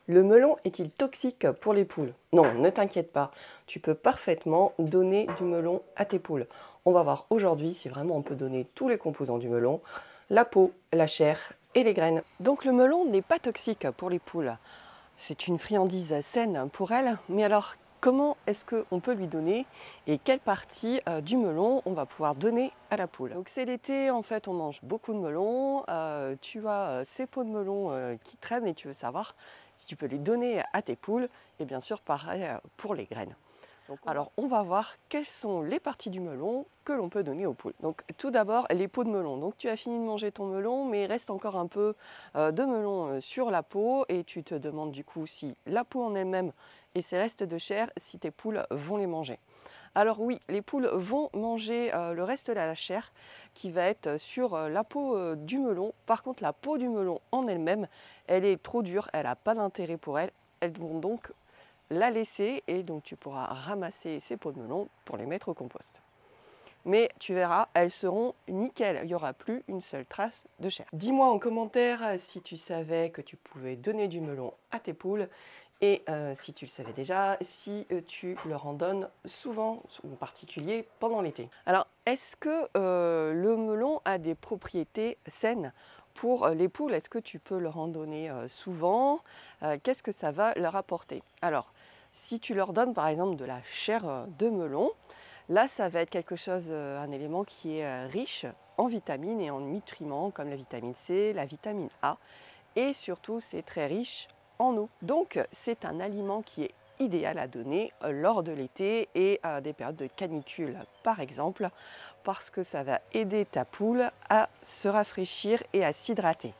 Le melon est-il toxique pour les poules? Non, ne t'inquiète pas, tu peux parfaitement donner du melon à tes poules. On va voir aujourd'hui si vraiment on peut donner tous les composants du melon, la peau, la chair et les graines. Donc le melon n'est pas toxique pour les poules. C'est une friandise saine pour elles, mais alors comment est-ce qu'on peut lui donner et quelle partie du melon on va pouvoir donner à la poule? Donc c'est l'été, en fait on mange beaucoup de melon, tu as ces pots de melon qui traînent et tu veux savoir si tu peux les donner à tes poules, et bien sûr pareil pour les graines. Alors on va voir quelles sont les parties du melon que l'on peut donner aux poules. Donc tout d'abord les peaux de melon. Donc tu as fini de manger ton melon, mais il reste encore un peu de melon sur la peau et tu te demandes du coup si la peau en elle-même et ses restes de chair, si tes poules vont les manger. Alors oui, les poules vont manger le reste de la chair qui va être sur la peau du melon. Par contre la peau du melon en elle-même, elle est trop dure, elle n'a pas d'intérêt pour elles. Elles vont donc la laisser et donc tu pourras ramasser ces peaux de melon pour les mettre au compost. Mais tu verras, elles seront nickel, il n'y aura plus une seule trace de chair. Dis-moi en commentaire si tu savais que tu pouvais donner du melon à tes poules et si tu le savais déjà, si tu leur en donnes souvent, en particulier pendant l'été. Alors, est-ce que le melon a des propriétés saines pour les poules? Est-ce que tu peux leur en donner souvent? Qu'est-ce que ça va leur apporter? Alors, si tu leur donnes par exemple de la chair de melon, là ça va être quelque chose, un élément qui est riche en vitamines et en nutriments comme la vitamine C, la vitamine A et surtout c'est très riche en eau. Donc c'est un aliment qui est idéal à donner lors de l'été et à des périodes de canicule par exemple, parce que ça va aider ta poule à se rafraîchir et à s'hydrater.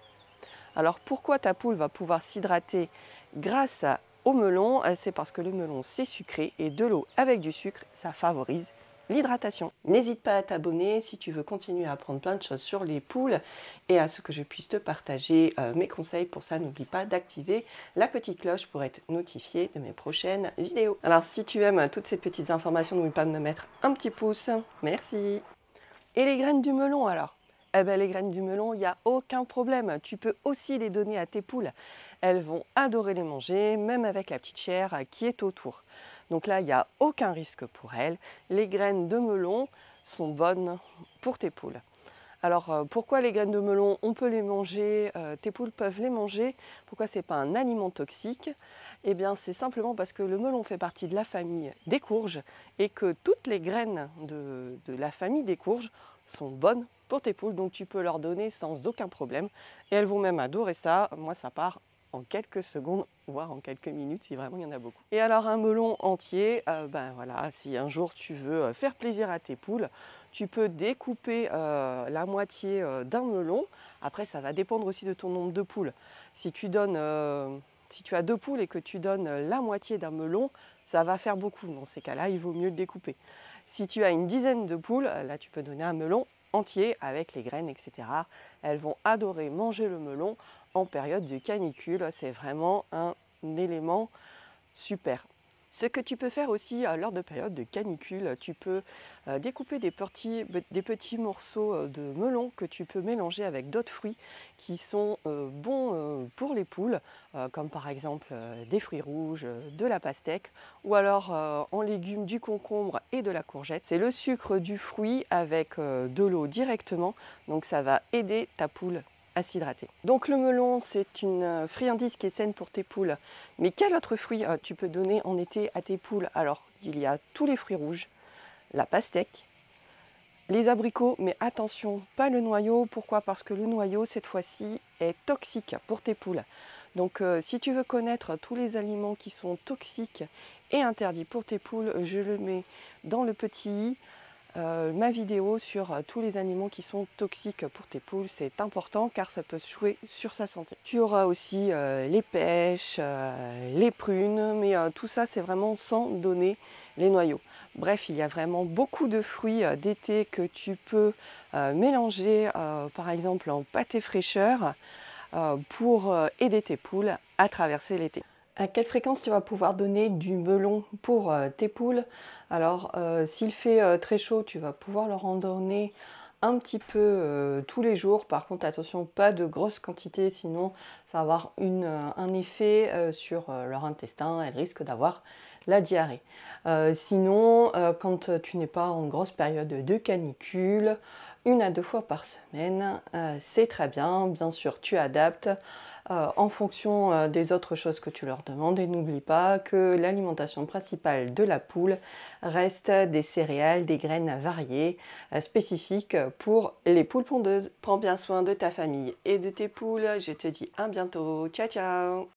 Alors pourquoi ta poule va pouvoir s'hydrater grâce au melon? C'est parce que le melon c'est sucré et de l'eau avec du sucre, ça favorise l'hydratation. N'hésite pas à t'abonner si tu veux continuer à apprendre plein de choses sur les poules et à ce que je puisse te partager mes conseils. Pour ça, n'oublie pas d'activer la petite cloche pour être notifié de mes prochaines vidéos. Alors si tu aimes toutes ces petites informations, n'oublie pas de me mettre un petit pouce. Merci. Et les graines du melon alors? Eh bien, les graines du melon, il n'y a aucun problème. Tu peux aussi les donner à tes poules. Elles vont adorer les manger, même avec la petite chair qui est autour. Donc là, il n'y a aucun risque pour elles. Les graines de melon sont bonnes pour tes poules. Alors pourquoi les graines de melon, on peut les manger, tes poules peuvent les manger? Pourquoi ce n'est pas un aliment toxique? Eh bien c'est simplement parce que le melon fait partie de la famille des courges et que toutes les graines de la famille des courges sont bonnes pour tes poules, donc tu peux leur donner sans aucun problème et elles vont même adorer ça. Moi ça part en quelques secondes, voire en quelques minutes si vraiment il y en a beaucoup. Et alors un melon entier, ben voilà, si un jour tu veux faire plaisir à tes poules, tu peux découper la moitié d'un melon. Après ça va dépendre aussi de ton nombre de poules. Si tu donnes si tu as 2 poules et que tu donnes la moitié d'un melon, ça va faire beaucoup. Dans ces cas-là, il vaut mieux le découper. Si tu as une dizaine de poules, là tu peux donner un melon entier avec les graines, etc. Elles vont adorer manger le melon en période de canicule. C'est vraiment un élément super. Ce que tu peux faire aussi lors de périodes de canicule, tu peux découper des petits morceaux de melon que tu peux mélanger avec d'autres fruits qui sont bons pour les poules, comme par exemple des fruits rouges, de la pastèque, ou alors en légumes du concombre et de la courgette. C'est le sucre du fruit avec de l'eau directement, donc ça va aider ta poule à s'hydrater. Donc le melon, c'est une friandise qui est saine pour tes poules. Mais quel autre fruit tu peux donner en été à tes poules? Alors, il y a tous les fruits rouges, la pastèque, les abricots, mais attention, pas le noyau. Pourquoi? Parce que le noyau, cette fois-ci, est toxique pour tes poules. Donc, si tu veux connaître tous les aliments qui sont toxiques et interdits pour tes poules, je le mets dans le petit i. Ma vidéo sur tous les aliments qui sont toxiques pour tes poules, c'est important car ça peut jouer sur sa santé. Tu auras aussi les pêches, les prunes, mais tout ça c'est vraiment sans donner les noyaux. Bref, il y a vraiment beaucoup de fruits d'été que tu peux mélanger par exemple en pâté fraîcheur pour aider tes poules à traverser l'été. À quelle fréquence tu vas pouvoir donner du melon pour tes poules? Alors s'il fait très chaud, tu vas pouvoir leur en donner un petit peu tous les jours. Par contre, attention, pas de grosses quantités, sinon ça va avoir un effet sur leur intestin. Elles risquent d'avoir la diarrhée. Sinon, quand tu n'es pas en grosse période de canicule, 1 à 2 fois par semaine, c'est très bien. Bien sûr, tu adaptes en fonction des autres choses que tu leur demandes. Et n'oublie pas que l'alimentation principale de la poule reste des céréales, des graines variées, spécifiques pour les poules pondeuses. Prends bien soin de ta famille et de tes poules. Je te dis à bientôt. Ciao, ciao!